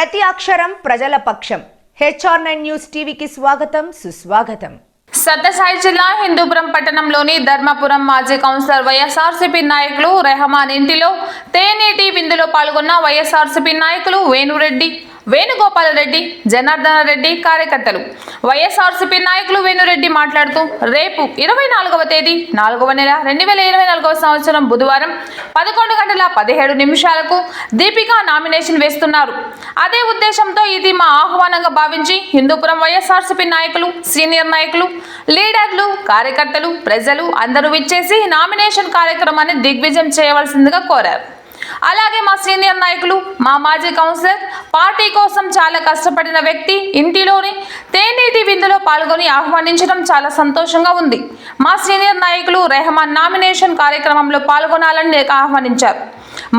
ప్రతి అక్షరం ప్రజల పక్షం. HR9 న్యూస్ టీవీకి స్వాగతం, సుస్వాగతం. సత్యసాయి జిల్లా హిందూపురం పట్టణంలోని ధర్మపురం మాజీ కౌన్సిలర్ వైఎస్ఆర్సీపీ నాయకులు రెహమాన్ ఇంటిలో తేనీటి విందులో పాల్గొన్న వైఎస్ఆర్సీపీ నాయకులు వేణురెడ్డి, వేణుగోపాల్ రెడ్డి, జనార్దన రెడ్డి కార్యకర్తలు. వైఎస్ఆర్సీపీ నాయకులు వేణురెడ్డి మాట్లాడుతూ రేపు 24వ తేదీ 4వ నెల 2024వ సంవత్సరం బుధవారం 11:17 దీపిక నామినేషన్ వేస్తున్నారు. అదే ఉద్దేశంతో ఇది మా ఆహ్వానంగా భావించి హిందూపురం వైఎస్ఆర్సీపీ నాయకులు, సీనియర్ నాయకులు, లీడర్లు, కార్యకర్తలు, ప్రజలు అందరూ విచ్చేసి నామినేషన్ కార్యక్రమాన్ని దిగ్విజయం చేయవలసిందిగా కోరారు. అలాగే మా సీనియర్ నాయకులు, మా మాజీ కౌన్సిలర్, పార్టీ కోసం చాలా కష్టపడిన వ్యక్తి ఇంటిలోని తేనీటి విందులో పాల్గొని ఆహ్వానించడం చాలా సంతోషంగా ఉంది. మా సీనియర్ నాయకులు రెహమాన్ నామినేషన్ కార్యక్రమంలో పాల్గొనాలని ఆహ్వానించారు.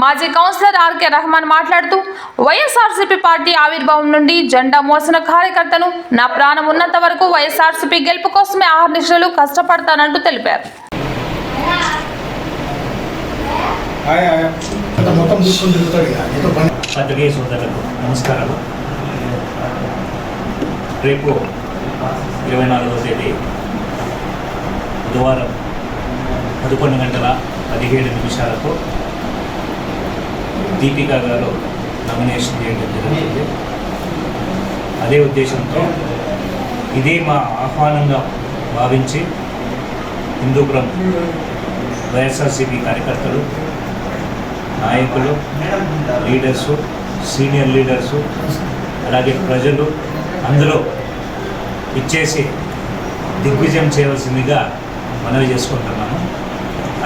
మాజీ కౌన్సిలర్ ఆర్కే రెహమాన్ మాట్లాడుతూ వైఎస్ఆర్సీపీ పార్టీ ఆవిర్భావం నుండి జెండా మోసిన కార్యకర్తను, నా ప్రాణం ఉన్నంత వరకు వైఎస్ఆర్సీపీ గెలుపు కోసమే ఆహర్నిశలు కష్టపడతానంటూ తెలిపారు. పత్రికేయ సోదరులకు నమస్కారాలు. రేపు 24వ తేదీ బుధవారం 11:17 దీపిక గారు నామినేషన్ చేయడం జరుగుతుంది. అదే ఉద్దేశంతో ఇదే మా ఆహ్వానంగా భావించి హిందూపురం వైఎస్ఆర్సీపీ కార్యకర్తలు, నాయకులు, లీడర్సు, సీనియర్ లీడర్సు, అలాగే ప్రజలు అందరూ ఇచ్చేసి దిగ్విజయం చేయవలసిందిగా మనవి చేసుకుంటున్నాము.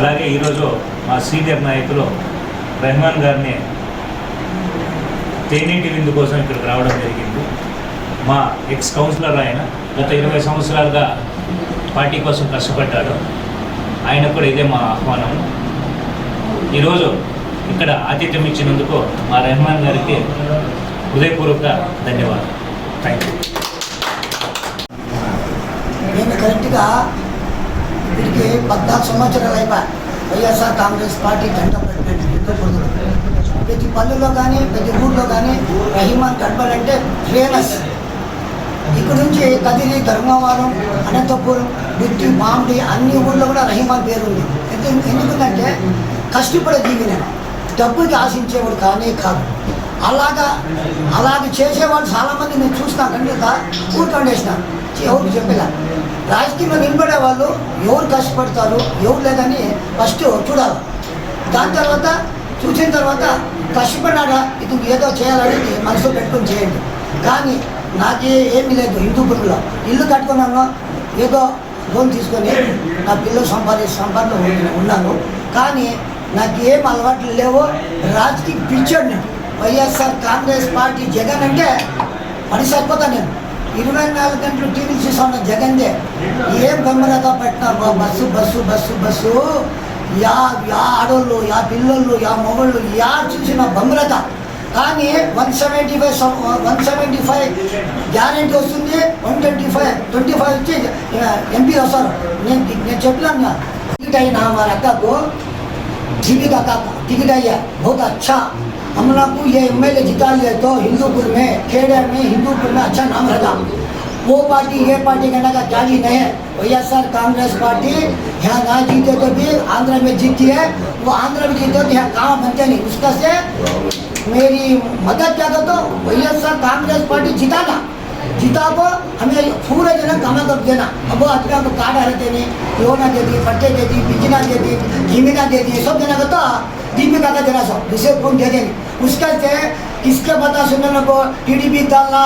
అలాగే ఈరోజు మా సీనియర్ నాయకులు రెహమాన్ గారిని తేనీటి విందు కోసం ఇక్కడికి రావడం జరిగింది. మా ఎక్స్ కౌన్సిలర్ ఆయన, గత 20 సంవత్సరాలుగా పార్టీ కోసం కష్టపడ్డాడు. ఆయన కూడా ఇదే మా ఆహ్వానం. ఈరోజు ఇక్కడ ఆతిథ్యం ఇచ్చినందుకు మా రెహమాన్ గారికి హృదయపూర్వక ధన్యవాదాలు. Thank you. నేను కరెక్ట్గా ఇప్పటికి 14 సంవత్సరాలు అయిపోయి వైఎస్ఆర్ కాంగ్రెస్ పార్టీ జెండా పెట్టినట్టు ప్రతి పల్లెల్లో కానీ ప్రతి ఊళ్ళో కానీ రెహమాన్ గడ్బల్ అంటే ఫేమస్. ఇక్కడ నుంచి కదిరి, ధర్మవరం, అనంతపురం, గుత్తి, మామిడి అన్ని ఊళ్ళో కూడా రెహమాన్ పేరు ఉంది. ఎందుకంటే కష్టపడే జీవిన డబ్బుకి ఆశించేవాడు కానీ కాదు. అలాగ చేసేవాళ్ళు చాలామంది నేను చూసినా కనుక ఊరుకొండేసినాను. ఎవరు చెప్పేలా రాజకీయంలో నిలబడే వాళ్ళు ఎవరు కష్టపడతారు, ఎవరు లేదని ఫస్ట్ చూడాలి. దాని తర్వాత చూసిన తర్వాత కష్టపడినాడా ఇది ఏదో చేయాలనేది మనసులో పెట్టుకొని చేయండి. కానీ నాకు ఏమీ లేదు. హిందూపురంలో ఇల్లు కట్టుకున్నాను, ఏదో లోన్ తీసుకొని నా పిల్లలు సంపాదన ఉన్నాను. కానీ నాకు ఏం అలవాట్లు లేవు. రాజకీయ పిచ్చాడు నేను. వైఎస్ఆర్ కాంగ్రెస్ పార్టీ జగన్ అంటే పని సరిపోతాను నేను. 24 గంటలు టీవీలు చూసా ఉన్న జగన్దే. ఏం గమ్మరగా పెట్టినారు bus bus bus bus. Yeah ఆడోళ్ళు, యా పిల్లలు, యా మొగళ్ళు, యా చూసిన బొమ్మరత. కానీ 175 గ్యారెంటీ వస్తుంది, 125 వచ్చి ఎంపీ వస్తారు. నేను చెప్పినాను टिकट అయినా మా అక్కకు जीविका का टिकट आई है बहुत अच्छा। हम लोग को ये MLA जिता लिया तो हिंदूपुर में, खेड़े में, हिंदूपुर में अच्छा नाम रहा। वो पार्टी ये पार्टी कहने का जाली नहीं है। వైఎస్ఆర్ कांग्रेस पार्टी यहाँ ना जीते तो भी आंध्र में जीती है। वो आंध्र में जीते तो यहाँ काम बनते नहीं। उसका से मेरी मदद क्या तो వైఎస్ఆర్ कांग्रेस पार्टी जिताना, जिता को हमें पूरे जन कमा कर देना। अब वो आदमी को कार्ड हर देने, लोना दे दी, पट्टे दे दी, बिजना दे दी, जमीना दे दी, सब देना तो दीपिका का देना सब दूसरे कौन दे देंगे। उसका से किसके बता सुनने को TDP डालना,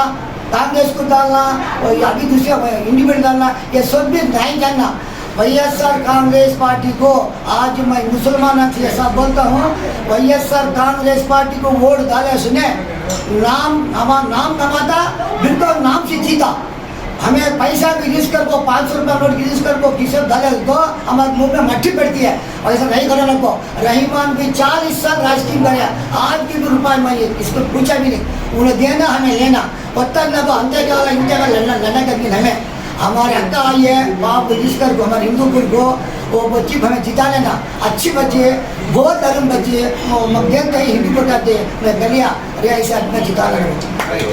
कांग्रेस को डालना और अभी दूसरे इंडिपेंडेंट डालना, ये सब भी नहीं जानना। వైఎస్ఆర్ कांग्रेस पार्टी को आज मैं मुसलमान से ऐसा बोलता हूँ, వైఎస్ఆర్ कांग्रेस पार्टी को वोट डाले सुने, नाम कमाता बिल्कुल नाम से जीता। हमें पैसा भी रिस्क कर को 500 रुपया नोट की रिस्क कर को किसी डाले तो हमारे मुंह में मट्टी पड़ती है। ऐसा नहीं करना को। रहीमान भी 40 साल राजकीय करे, आज की भी रुपये मैं इसको पूछा भी नहीं। उन्हें देना हमें लेना, पत्ता ना तो अंते का इंते का लड़ना करके हमें हमारे अक्का आई है बाप रजिस्टर को, हमारे हिंदूपुर को वो बच्ची हमें जिता लेना। अच्छी बच्ची है, बहुत धर्म बच्ची है। वो मध्यम कहीं हिंदूपुर करते हैं, मैं गलिया अरे ऐसे आदमी जिता लेना। ఎవరు